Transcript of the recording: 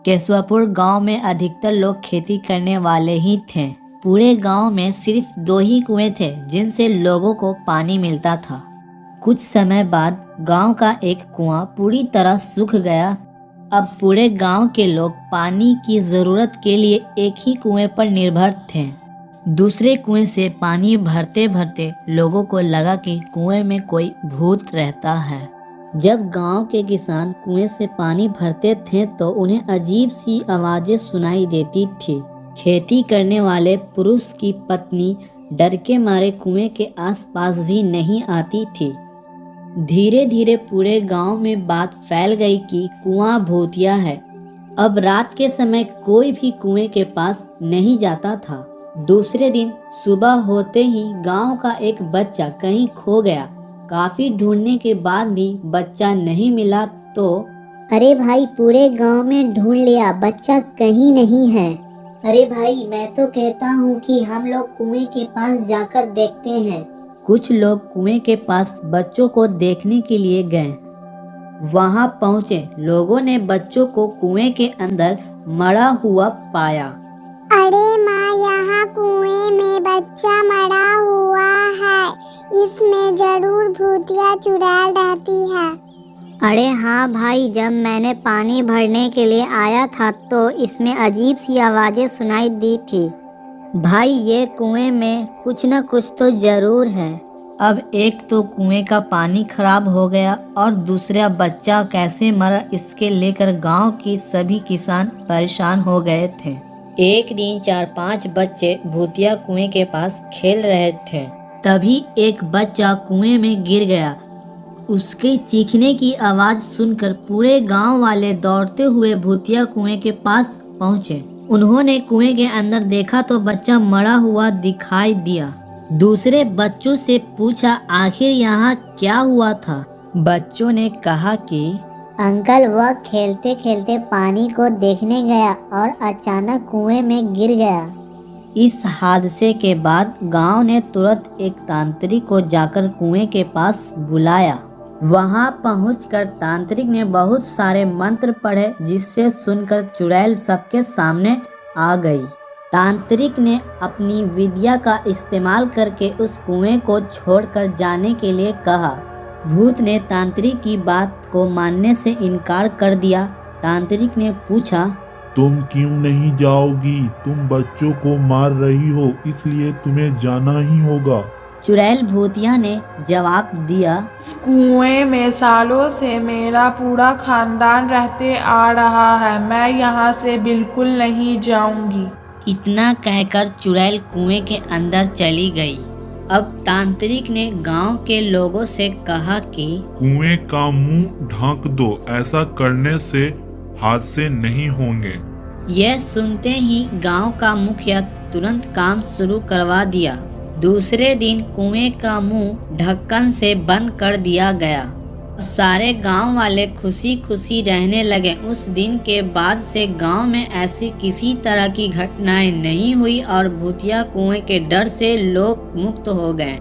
केशवापुर गांव में अधिकतर लोग खेती करने वाले ही थे। पूरे गांव में सिर्फ 2 ही कुएं थे जिनसे लोगों को पानी मिलता था। कुछ समय बाद गांव का एक कुआं पूरी तरह सूख गया। अब पूरे गांव के लोग पानी की ज़रूरत के लिए एक ही कुएं पर निर्भर थे। दूसरे कुएं से पानी भरते भरते लोगों को लगा कि कुएं में कोई भूत रहता है। जब गांव के किसान कुएं से पानी भरते थे तो उन्हें अजीब सी आवाज़ें सुनाई देती थी। खेती करने वाले पुरुष की पत्नी डर के मारे कुएं के आसपास भी नहीं आती थी। धीरे धीरे पूरे गांव में बात फैल गई कि कुआं भूतिया है। अब रात के समय कोई भी कुएं के पास नहीं जाता था। दूसरे दिन सुबह होते ही गांव का एक बच्चा कहीं खो गया। काफी ढूंढने के बाद भी बच्चा नहीं मिला तो अरे भाई, पूरे गांव में ढूंढ लिया, बच्चा कहीं नहीं है। अरे भाई, मैं तो कहता हूँ कि हम लोग कुएं के पास जाकर देखते हैं। कुछ लोग कुएं के पास बच्चों को देखने के लिए गए। वहां पहुंचे लोगों ने बच्चों को कुएं के अंदर मरा हुआ पाया। अरे माँ, यहाँ कुएं में बच्चा मरा हुआ है, इसमें जरूर भूतिया चुड़ैल रहती है। अरे हाँ भाई, जब मैंने पानी भरने के लिए आया था तो इसमें अजीब सी आवाज़ें सुनाई दी थी। भाई, ये कुएं में कुछ न कुछ तो जरूर है। अब एक तो कुएं का पानी खराब हो गया और दूसरा बच्चा कैसे मरा इसके लेकर गांव के सभी किसान परेशान हो गए थे। एक दिन 4-5 बच्चे भूतिया कुएं के पास खेल रहे थे। तभी एक बच्चा कुएं में गिर गया। उसके चीखने की आवाज़ सुनकर पूरे गांव वाले दौड़ते हुए भूतिया कुएं के पास पहुंचे। उन्होंने कुएं के अंदर देखा तो बच्चा मरा हुआ दिखाई दिया। दूसरे बच्चों से पूछा, आखिर यहाँ क्या हुआ था? बच्चों ने कहा कि अंकल, वह खेलते खेलते पानी को देखने गया और अचानक कुएं में गिर गया। इस हादसे के बाद गांव ने तुरंत एक तांत्रिक को जाकर कुएं के पास बुलाया। वहां पहुंचकर तांत्रिक ने बहुत सारे मंत्र पढ़े, जिससे सुनकर चुड़ैल सबके सामने आ गई। तांत्रिक ने अपनी विद्या का इस्तेमाल करके उस कुएं को छोड़कर जाने के लिए कहा। भूत ने तांत्रिक की बात को मानने से इनकार कर दिया। तांत्रिक ने पूछा, तुम क्यों नहीं जाओगी? तुम बच्चों को मार रही हो, इसलिए तुम्हें जाना ही होगा। चुड़ैल भूतिया ने जवाब दिया, कुएं में सालों से मेरा पूरा खानदान रहते आ रहा है, मैं यहाँ से बिल्कुल नहीं जाऊंगी। इतना कहकर चुड़ैल कुएं के अंदर चली गई। अब तांत्रिक ने गांव के लोगों से कहा कि कुएं का मुंह ढांक दो, ऐसा करने से हादसे नहीं होंगे। यह सुनते ही गांव का मुखिया तुरंत काम शुरू करवा दिया। दूसरे दिन कुएं का मुंह ढक्कन से बंद कर दिया गया। सारे गांव वाले खुशी खुशी रहने लगे। उस दिन के बाद से गांव में ऐसी किसी तरह की घटनाएं नहीं हुई और भूतिया कुएं के डर से लोग मुक्त हो गए।